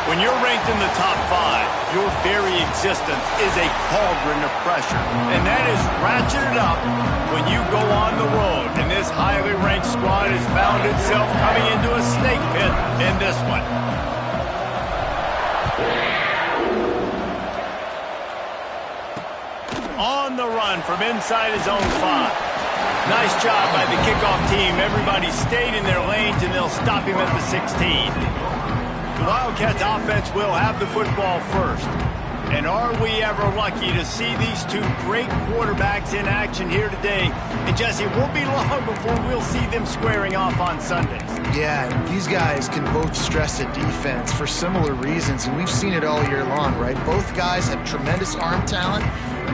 When you're ranked in the top 5, your very existence is a cauldron of pressure. And that is ratcheted up when you go on the road. And this highly ranked squad has found itself coming into a snake pit in this one. On the run from inside his own 5. Nice job by the kickoff team. Everybody stayed in their lanes, and they'll stop him at the 16. The Wildcats offense will have the football first. And are we ever lucky to see these two great quarterbacks in action here today? And Jesse, it won't be long before we'll see them squaring off on Sundays. Yeah, these guys can both stress a defense for similar reasons, and we've seen it all year long, right? Both guys have tremendous arm talent.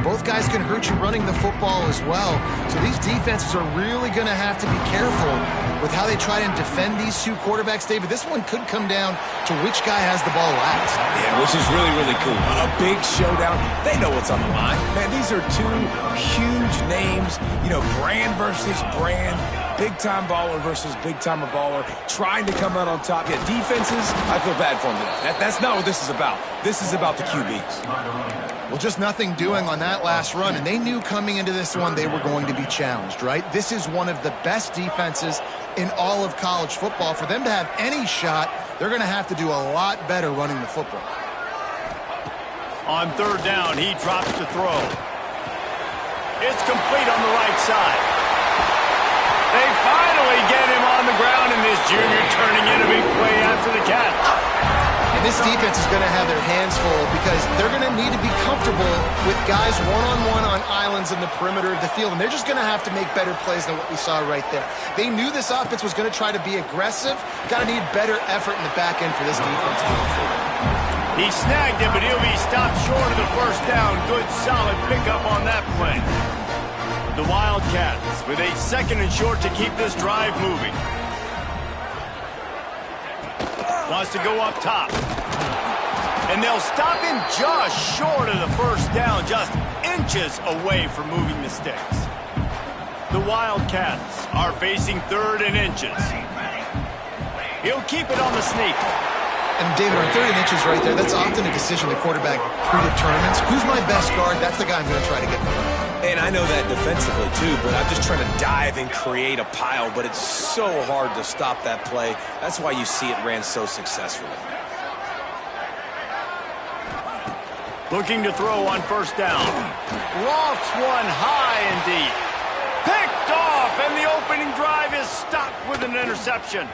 Both guys can hurt you running the football as well. So these defenses are really going to have to be careful with how they try and defend these two quarterbacks, David. This one could come down to which guy has the ball last. Yeah, which is really, really cool. A big showdown. They know what's on the line. Man, these are two huge names. You know, brand versus brand. Big-time baller versus big-time baller. Trying to come out on top. Yeah, defenses, I feel bad for them today. That's not what this is about. This is about the QBs. Well, just nothing doing on that last run, and they knew coming into this one they were going to be challenged, right? This is one of the best defenses in all of college football. For them to have any shot, they're going to have to do a lot better running the football. On third down, he drops to throw. It's complete on the right side. They finally get him on the ground, and this junior turning in a big play after the catch. And this defense is going to have their hands full because they're going to need to be comfortable with guys one-on-one on islands in the perimeter of the field, and they're just going to have to make better plays than what we saw right there. They knew this offense was going to try to be aggressive. Got to need better effort in the back end for this defense going forward. He snagged it, but he'll be stopped short of the first down. Good, solid pickup on that play. The Wildcats with a 2nd and short to keep this drive moving. Wants to go up top. And they'll stop him just short of the first down, just inches away from moving the sticks. The Wildcats are facing 3rd and inches. He'll keep it on the sneak. And David, on 3rd and inches right there, that's often a decision the quarterback predetermines. Who's my best guard? That's the guy I'm going to try to get behind. And I know that defensively, too, but I'm just trying to dive and create a pile, but it's so hard to stop that play. That's why you see it ran so successfully. Looking to throw on first down. Lofts one high and deep. Picked off, and the opening drive is stopped with an interception.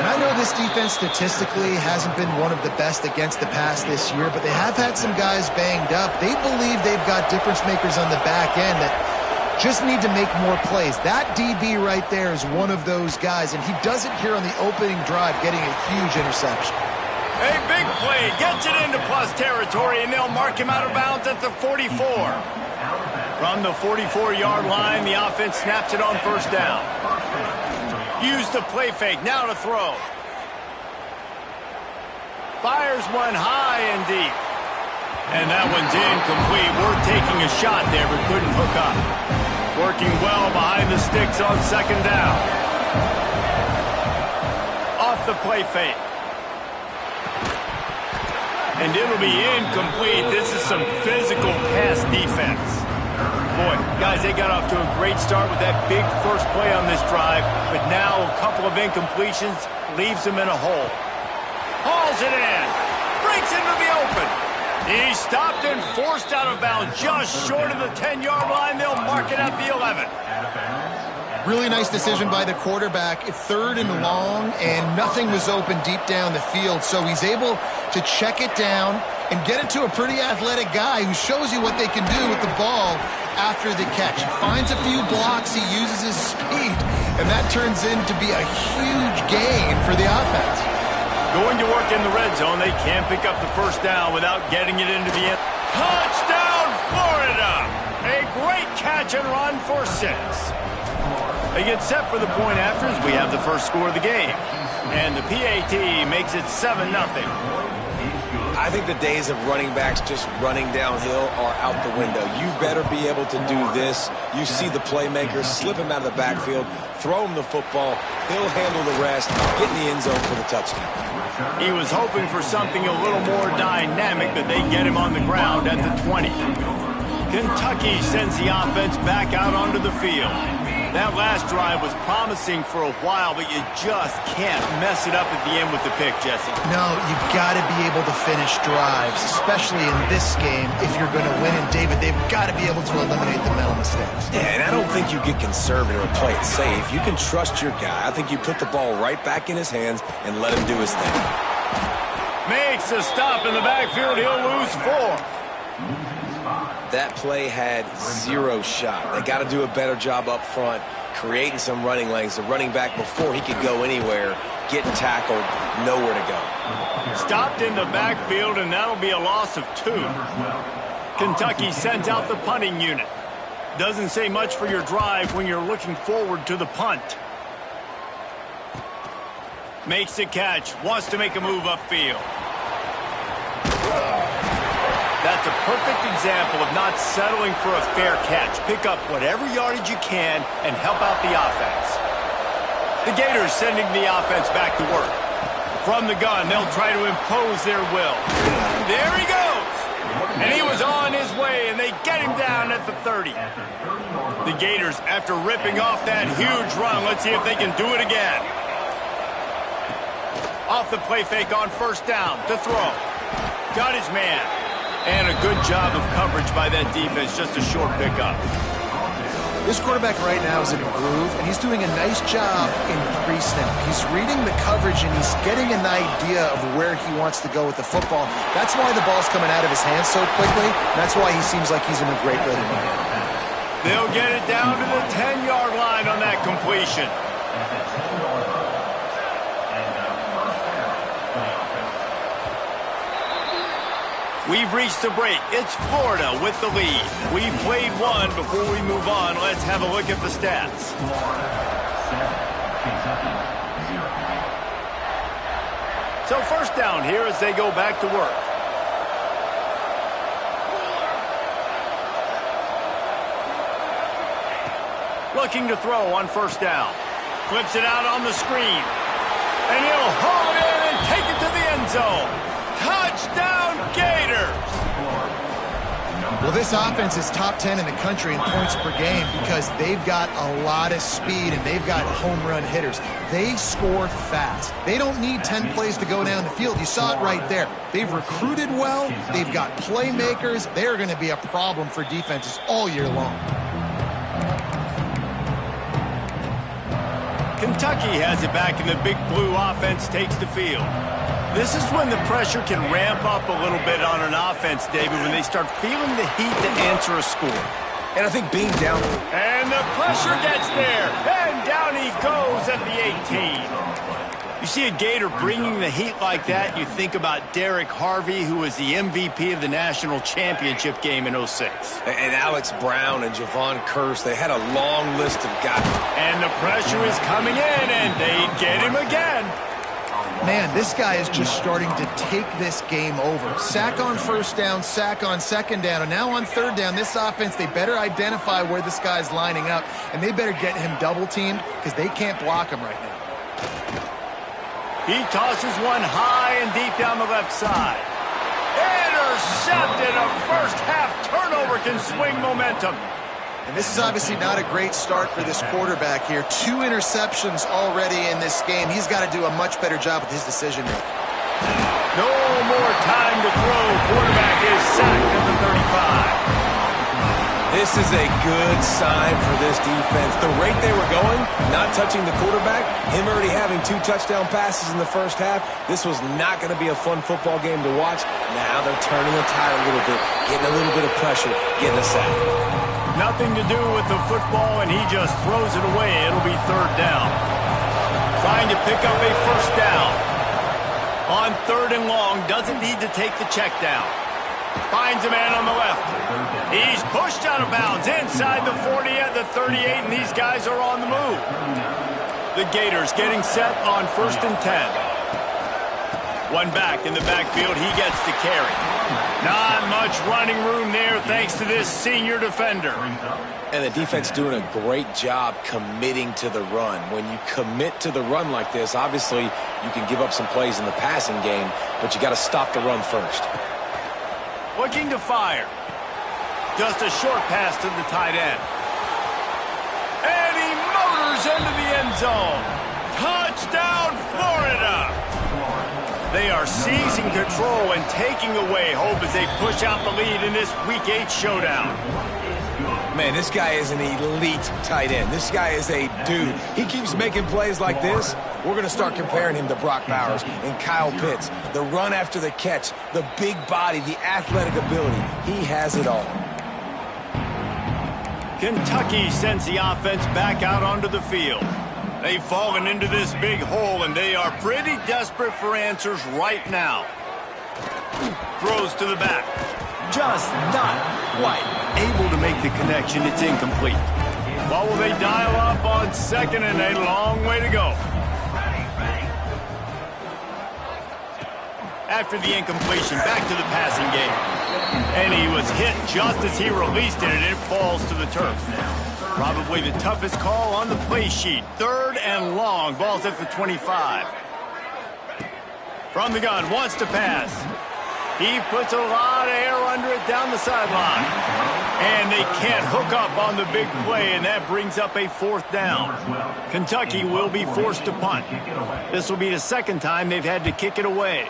And I know this defense statistically hasn't been one of the best against the pass this year, but they have had some guys banged up. They believe they've got difference makers on the back end that just need to make more plays. That DB right there is one of those guys, and he does it here on the opening drive, getting a huge interception. A big play, gets it into plus territory, and they'll mark him out of bounds at the 44. From the 44-yard line, the offense snaps it on first down. Use the play fake, now to throw. Fires one high and deep. And that one's incomplete. We're taking a shot there, but couldn't hook up. Working well behind the sticks on 2nd down. Off the play fake. And it'll be incomplete. This is some physical pass defense. Boy, guys, they got off to a great start with that big first play on this drive, but now a couple of incompletions leaves them in a hole. Hauls it in. Breaks into the open. He stopped and forced out of bounds just short of the 10-yard line. They'll mark it at the 11. Really nice decision by the quarterback. 3rd and long, and nothing was open deep down the field, so he's able to check it down and get it to a pretty athletic guy who shows you what they can do with the ball after the catch. He finds a few blocks, he uses his speed, and that turns into be a huge gain for the offense. Going to work in the red zone, they can't pick up the first down without getting it into the end. Touchdown, Florida! A great catch and run for 6. They get set for the point after as we have the first score of the game. And the PAT makes it 7-0. I think the days of running backs just running downhill are out the window. You better be able to do this. You see the playmakers, slip him out of the backfield, throw him the football, he'll handle the rest, get in the end zone for the touchdown. He was hoping for something a little more dynamic, but they get him on the ground at the 20. Kentucky sends the offense back out onto the field. That last drive was promising for a while, but you just can't mess it up at the end with the pick, Jesse. No, you've got to be able to finish drives, especially in this game. If you're going to win, and David, they've got to be able to eliminate the mental mistakes. Yeah, and I don't think you get conservative or play it safe. You can trust your guy. I think you put the ball right back in his hands and let him do his thing. Makes a stop in the backfield. He'll lose 4. That play had 0 shot. They got to do a better job up front, creating some running lanes. The running back, before he could go anywhere, getting tackled, nowhere to go. Stopped in the backfield, and that'll be a loss of 2. Kentucky sends out the punting unit. Doesn't say much for your drive when you're looking forward to the punt. Makes the catch, wants to make a move upfield. That's a perfect example of not settling for a fair catch. Pick up whatever yardage you can and help out the offense. The Gators sending the offense back to work. From the gun, they'll try to impose their will. There he goes! And he was on his way, and they get him down at the 30. The Gators, after ripping off that huge run, let's see if they can do it again. Off the play fake on first down to throw. Got his man. And a good job of coverage by that defense, just a short pickup. This quarterback right now is in a groove, and he's doing a nice job in pre-snap. He's reading the coverage, and he's getting an idea of where he wants to go with the football. That's why the ball's coming out of his hands so quickly. That's why he seems like he's in a great rhythm. They'll get it down to the 10-yard line on that completion. We've reached the break. It's Florida with the lead. We've played one. Before we move on, let's have a look at the stats. So first down here as they go back to work. Looking to throw on first down. Flips it out on the screen. And he'll haul it in and take it to the end zone. Touchdown, Gators! Well, this offense is top 10 in the country in points per game because they've got a lot of speed and they've got home run hitters. They score fast. They don't need 10 plays to go down the field. You saw it right there. They've recruited well. They've got playmakers. They're going to be a problem for defenses all year long. Kentucky has it back, and the big blue offense takes the field. This is when the pressure can ramp up a little bit on an offense, David, when they start feeling the heat to answer a score. And I think being down... And the pressure gets there, and down he goes at the 18. You see a Gator bringing the heat like that, you think about Derek Harvey, who was the MVP of the national championship game in 06. And Alex Brown and Javon Curse, they had a long list of guys. And the pressure is coming in, and they get him again. Man, this guy is just starting to take this game over. Sack on first down, sack on second down, and now on third down, this offense, they better identify where this guy's lining up, and they better get him double-teamed because they can't block him right now. He tosses one high and deep down the left side. Intercepted. A first-half turnover can swing momentum. And this is obviously not a great start for this quarterback here. 2 interceptions already in this game. He's got to do a much better job with his decision-making. No more time to throw. Quarterback is sacked at the 35. This is a good sign for this defense. The rate they were going, not touching the quarterback, him already having 2 touchdown passes in the first half, this was not going to be a fun football game to watch. Now they're turning the tide a little bit, getting a little bit of pressure, getting a sack. Nothing to do with the football, and he just throws it away. It'll be third down. Trying to pick up a first down. On third and long, doesn't need to take the check down. Finds a man on the left. He's pushed out of bounds inside the 40 at the 38, and these guys are on the move. The Gators getting set on 1st and 10. One back in the backfield, he gets the carry. Not much running room there thanks to this senior defender. And the defense doing a great job committing to the run. When you commit to the run like this, obviously you can give up some plays in the passing game, but you got to stop the run first. Looking to fire. Just a short pass to the tight end. And he motors into the end zone. Touchdown, Florida! They are seizing control and taking away hope as they push out the lead in this Week 8 showdown. Man, this guy is an elite tight end. This guy is a dude. He keeps making plays like this. We're going to start comparing him to Brock Bowers and Kyle Pitts. The run after the catch, the big body, the athletic ability. He has it all. Kentucky sends the offense back out onto the field. They've fallen into this big hole, and they are pretty desperate for answers right now. Throws to the back. Just not quite able to make the connection. It's incomplete. What will they dial up on second, and a long way to go? After the incompletion, back to the passing game. And he was hit just as he released it, and it falls to the turf. Probably the toughest call on the play sheet. 3rd and long. Ball's at the 25. From the gun, wants to pass. He puts a lot of air under it down the sideline. And they can't hook up on the big play, and that brings up a 4th down. Kentucky will be forced to punt. This will be the second time they've had to kick it away.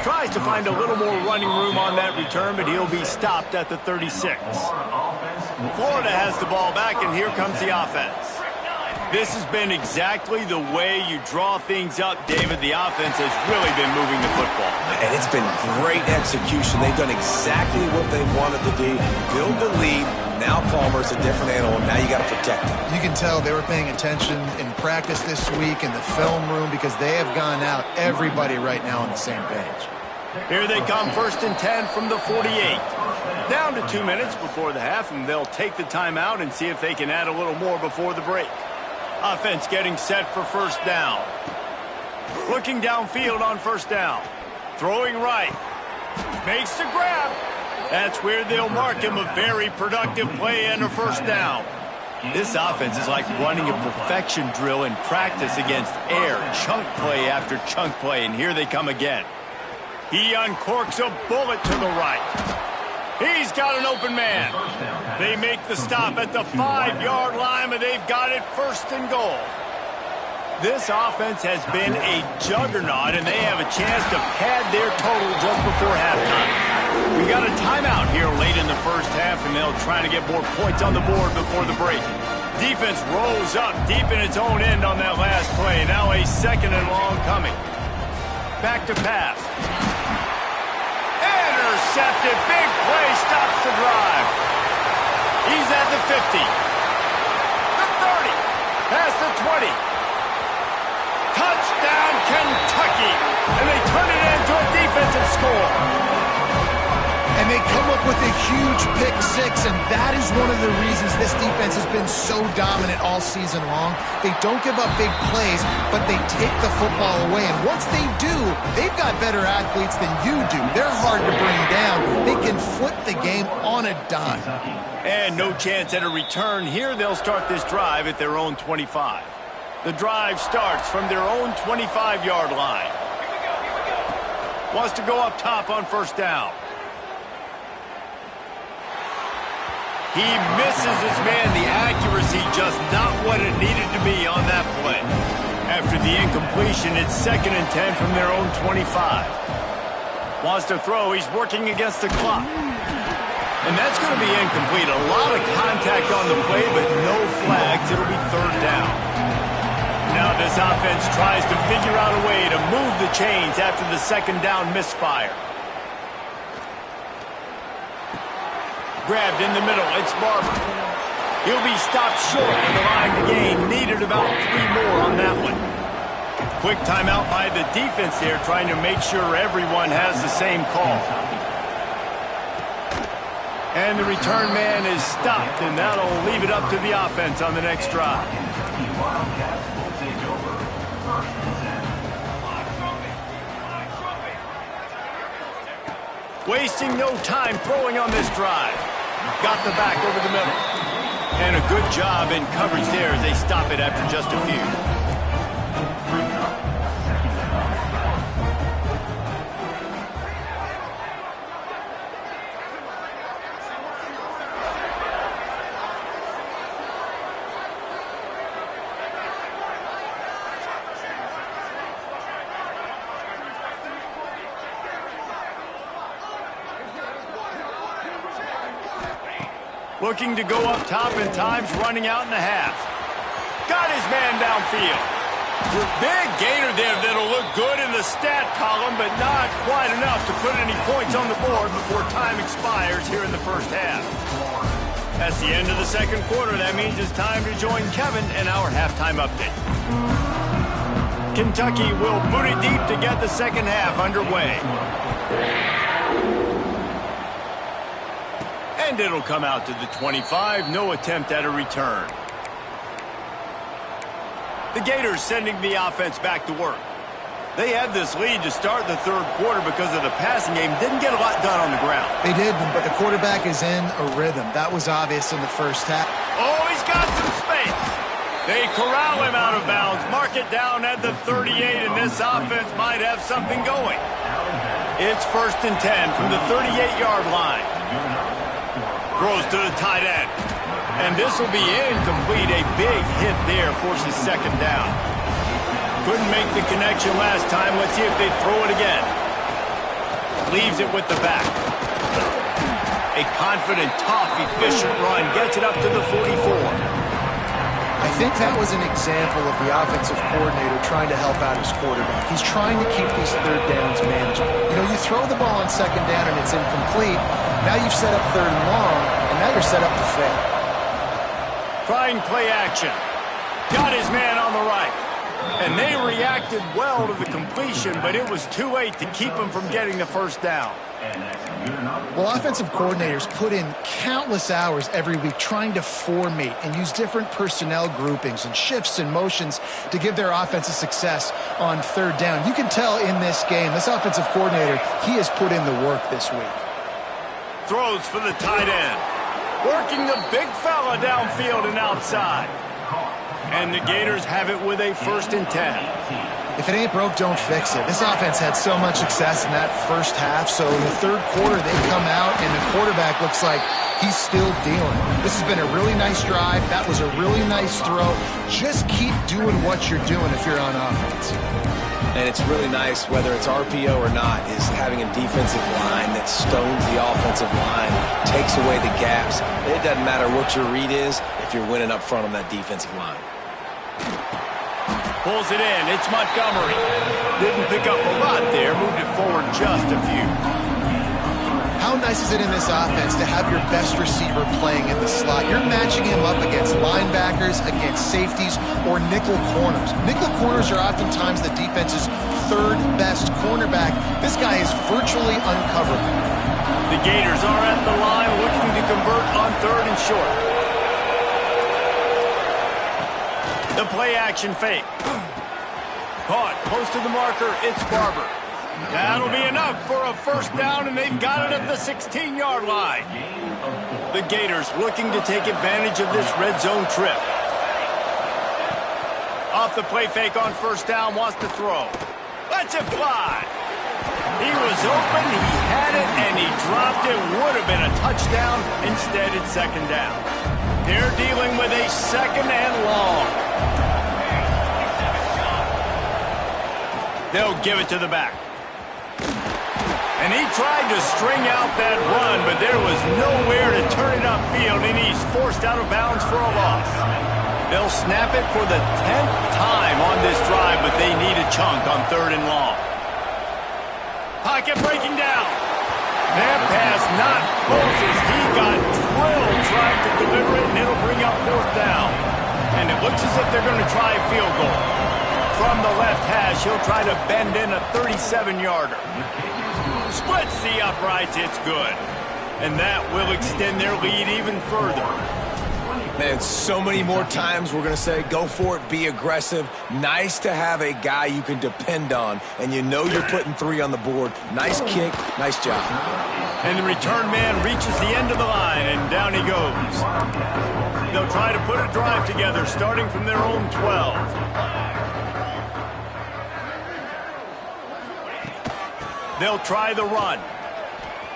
Tries to find a little more running room on that return, but he'll be stopped at the 36. Florida has the ball back, and here comes the offense. This has been exactly the way you draw things up, David. The offense has really been moving the football. And it's been great execution. They've done exactly what they wanted to do. Build the lead. Now Palmer's a different animal. Now you got to protect him. You can tell they were paying attention in practice this week in the film room because they have gone out, everybody right now on the same page. Here they come, 1st and 10 from the 48. Down to 2 minutes before the half, and they'll take the timeout and see if they can add a little more before the break. Offense getting set for 1st down. Looking downfield on 1st down. Throwing right. Makes the grab. That's where they'll mark him. A very productive play and a 1st down. This offense is like running a perfection drill in practice against air. Chunk play after chunk play, and here they come again. He uncorks a bullet to the right. He's got an open man. They make the stop at the 5-yard line, but they've got it 1st and goal. This offense has been a juggernaut, and they have a chance to pad their total just before halftime. We got a timeout here late in the 1st half, and they'll try to get more points on the board before the break. Defense rolls up deep in its own end on that last play. Now a 2nd and long coming. Back to pass. Intercepted. Big play stops the drive. He's at the 50. The 30. Past the 20. Touchdown, Kentucky. And they turn it into a defensive score. And they come up with a huge pick 6, and that is one of the reasons this defense has been so dominant all season long. They don't give up big plays, but they take the football away. And once they do, they've got better athletes than you do. They're hard to bring down. They can flip the game on a dime. And no chance at a return. Here they'll start this drive at their own 25. The drive starts from their own 25-yard line. Wants to go up top on 1st down. He misses his man. The accuracy just not what it needed to be on that play. After the incompletion, it's 2nd and 10 from their own 25. Wants to throw. He's working against the clock. And that's going to be incomplete. A lot of contact on the play, but no flags. It'll be 3rd down. Now this offense tries to figure out a way to move the chains after the 2nd down misfire. Grabbed in the middle. It's Barber. He'll be stopped short on the line to gain. Needed about 3 more on that one. Quick timeout by the defense there, trying to make sure everyone has the same call. And the return man is stopped, and that'll leave it up to the offense on the next drive. Wasting no time throwing on this drive. Got the back over the middle. And a good job in coverage there as they stop it after just a few. Looking to go up top in times, running out in the half. Got his man downfield. Big gainer there that'll look good in the stat column, but not quite enough to put any points on the board before time expires here in the first half. That's the end of the second quarter. That means it's time to join Kevin in our halftime update. Kentucky will boot it deep to get the second half underway. And it'll come out to the 25. No attempt at a return. The Gators sending the offense back to work. They had this lead to start the third quarter because of the passing game. Didn't get a lot done on the ground. They did, but the quarterback is in a rhythm. That was obvious in the first half. Oh, he's got some space. They corral him out of bounds. Mark it down at the 38, and this offense might have something going. It's 1st and 10 from the 38-yard line. Throws to the tight end. And this will be incomplete. A big hit there forces second down. Couldn't make the connection last time. Let's see if they throw it again. Leaves it with the back. A confident, tough, efficient run. Gets it up to the 44. I think that was an example of the offensive coordinator trying to help out his quarterback. He's trying to keep these third downs manageable. You know, you throw the ball on second down and it's incomplete. Now you've set up third and long, and now you're set up to fail. Trying play action. Got his man on the right. And they reacted well to the completion, but it was too late to keep him from getting the first down. Well, offensive coordinators put in countless hours every week trying to formate and use different personnel groupings and shifts and motions to give their offense a success on third down. You can tell in this game, this offensive coordinator, he has put in the work this week. Throws for the tight end. Working the big fella downfield and outside. And the Gators have it with a 1st and 10. If it ain't broke, don't fix it. This offense had so much success in that first half, so in the third quarter they come out and the quarterback looks like he's still dealing. This has been a really nice drive. That was a really nice throw. Just keep doing what you're doing if you're on offense. And it's really nice, whether it's RPO or not, is having a defensive line that stones the offensive line, takes away the gaps. It doesn't matter what your read is if you're winning up front on that defensive line. Pulls it in. It's Montgomery. Didn't pick up a lot there. Moved it forward just a few. How nice is it in this offense to have your best receiver playing in the slot? You're matching him up against linebackers, against safeties, or nickel corners. Nickel corners are oftentimes the defense's third best cornerback. This guy is virtually uncoverable. The Gators are at the line looking to convert on 3rd and short. The play action fake. Caught close to the marker. It's Barber. That'll be enough for a first down, and they've got it at the 16-yard line. The Gators looking to take advantage of this red zone trip. Off the play fake on 1st down, wants to throw. Lets it fly. He was open, he had it, and he dropped it. Would have been a touchdown. Instead, it's 2nd down. They're dealing with a 2nd and long. They'll give it to the back. And he tried to string out that run, but there was nowhere to turn it upfield, and he's forced out of bounds for a loss. They'll snap it for the 10th time on this drive, but they need a chunk on 3rd and long. Pocket breaking down. That pass not close as he got drilled trying to deliver it, and it'll bring up 4th down. And it looks as if they're going to try a field goal. From the left hash, he'll try to bend in a 37-yarder. Splits the uprights, it's good. And that will extend their lead even further. Man, so many more times we're going to say, go for it, be aggressive. Nice to have a guy you can depend on, and you know you're putting 3 on the board. Nice kick, nice job. And the return man reaches the end of the line, and down he goes. They'll try to put a drive together, starting from their own 12. They'll try the run.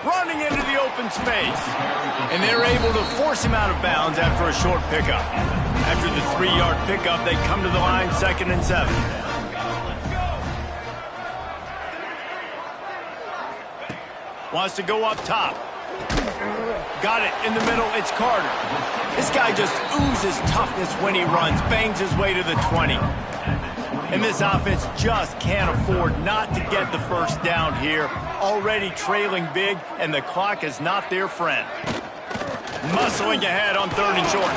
Running into the open space. And they're able to force him out of bounds after a short pickup. After the 3-yard pickup, they come to the line 2nd and 7. Wants to go up top. Got it in the middle. It's Carter. This guy just oozes toughness when he runs. Bangs his way to the 20. And this offense just can't afford not to get the first down here. Already trailing big, and the clock is not their friend. Muscling ahead on 3rd and short.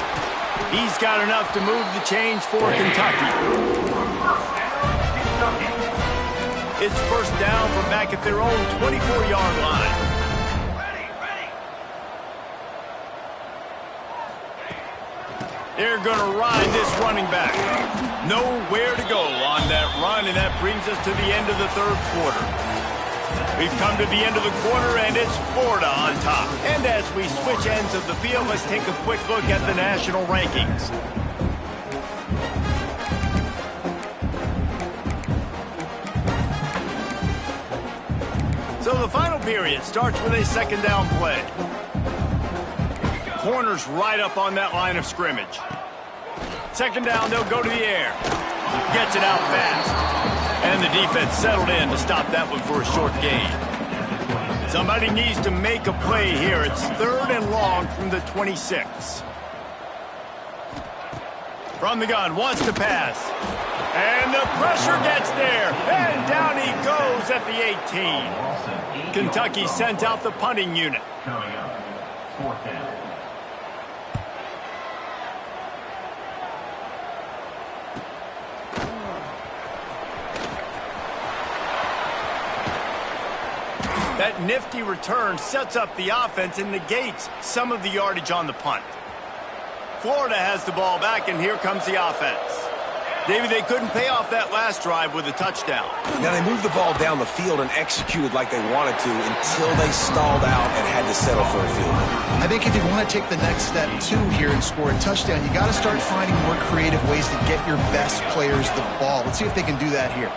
He's got enough to move the chains for Kentucky. It's first down from back at their own 24-yard line. They're going to ride this running back. Nowhere to go on that run, and that brings us to the end of the 3rd quarter. We've come to the end of the quarter, and it's Florida on top. And as we switch ends of the field, let's take a quick look at the national rankings. So the final period starts with a 2nd down play. Corners right up on that line of scrimmage. 2nd down, they'll go to the air. Gets it out fast. And the defense settled in to stop that one for a short gain. Somebody needs to make a play here. It's 3rd and long from the 26. From the gun, wants to pass. And the pressure gets there. And down he goes at the 18. Kentucky sent out the punting unit. Coming up, 4th down. That nifty return sets up the offense and negates some of the yardage on the punt. Florida has the ball back, and here comes the offense. David, they couldn't pay off that last drive with a touchdown. Now, they moved the ball down the field and executed like they wanted to until they stalled out and had to settle for a field goal. I think if you want to take the next step, too, here and score a touchdown, you got to start finding more creative ways to get your best players the ball. Let's see if they can do that here.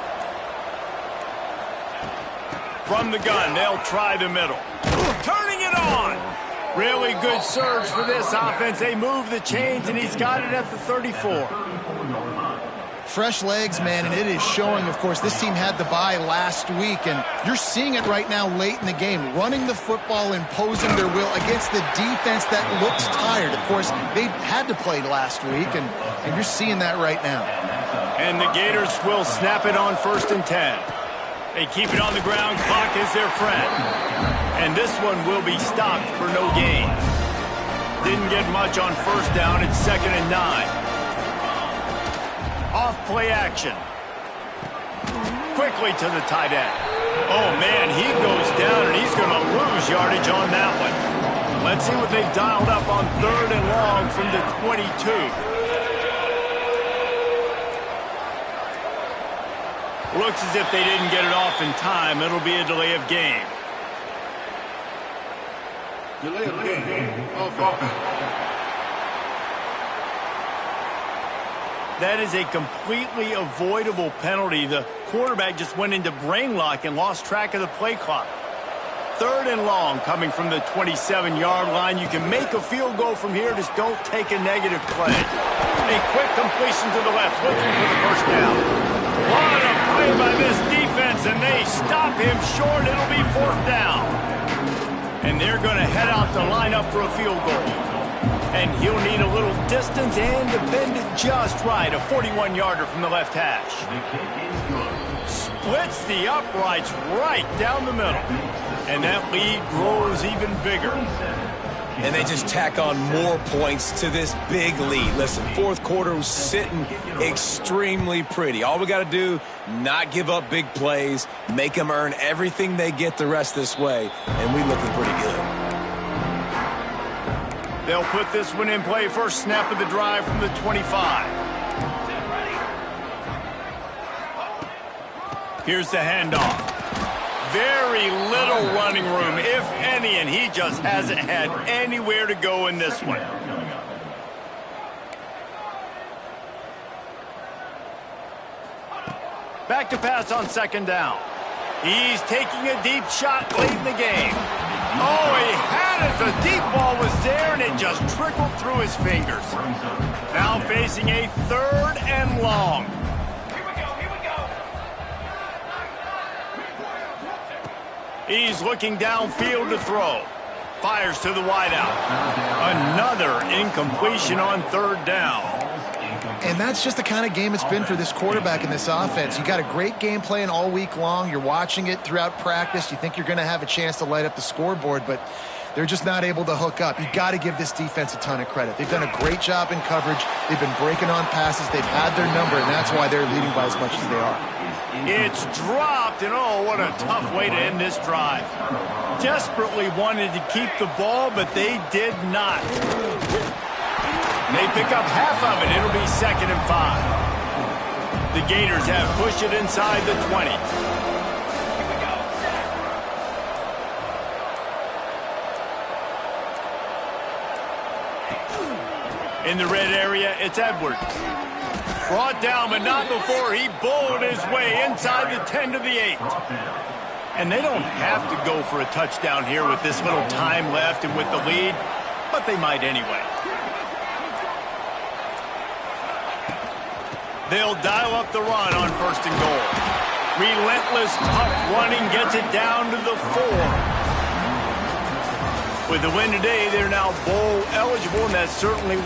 From the gun, they'll try the middle. Turning it on. Really good surge for this offense. They move the chains, and he's got it at the 34. Fresh legs, man, and it is showing, of course. This team had the bye last week, and you're seeing it right now late in the game. Running the football, imposing their will against the defense that looks tired. Of course, they had to play last week, and you're seeing that right now. And the Gators will snap it on 1st and 10. They keep it on the ground. Clock is their friend. And this one will be stopped for no gain. Didn't get much on 1st down. It's 2nd and 9. Off play action. Quickly to the tight end. Oh, man, he goes down, and he's going to lose yardage on that one. Let's see what they've dialed up on 3rd and long from the 22. Looks as if they didn't get it off in time. It'll be a delay of game. Delay of game. Offense. That is a completely avoidable penalty. The quarterback just went into brain lock and lost track of the play clock. 3rd and long coming from the 27-yard line. You can make a field goal from here. Just don't take a negative play. A quick completion to the left, looking for the 1st down. What a play by this defense, and they stop him short. It'll be 4th down. And they're going to head out to line up for a field goal. And he'll need a little distance and to bend it just right. A 41-yarder from the left hash. Splits the uprights right down the middle. And that lead grows even bigger. And they just tack on more points to this big lead. Listen, 4th quarter was sitting extremely pretty. All we got to do, not give up big plays, make them earn everything they get the rest this way, and we looking pretty good. They'll put this one in play first snap of the drive from the 25. Here's the handoff. Very little running room, if any, and he just hasn't had anywhere to go in this one. Back to pass on second down. He's taking a deep shot late in the game. Oh, he had it. The deep ball was there, and it just trickled through his fingers. Now facing a 3rd and long. He's looking downfield to throw. Fires to the wideout. Another incompletion on 3rd down. And that's just the kind of game it's been for this quarterback in this offense. You got a great game plan all week long. You're watching it throughout practice. You think you're going to have a chance to light up the scoreboard, but they're just not able to hook up. You got to give this defense a ton of credit. They've done a great job in coverage. They've been breaking on passes. They've had their number, and that's why they're leading by as much as they are. It's dropped, and oh, what a tough way to end this drive. Desperately wanted to keep the ball, but they did not. They pick up half of it. It'll be 2nd and 5. The Gators have pushed it inside the 20. In the red area, it's Edwards. Brought down, but not before he bowled his way inside the 10 to the 8. And they don't have to go for a touchdown here with this little time left and with the lead, but they might anyway. They'll dial up the run on 1st and goal. Relentless, tough running gets it down to the 4. With the win today, they're now bowl eligible, and that's certainly worth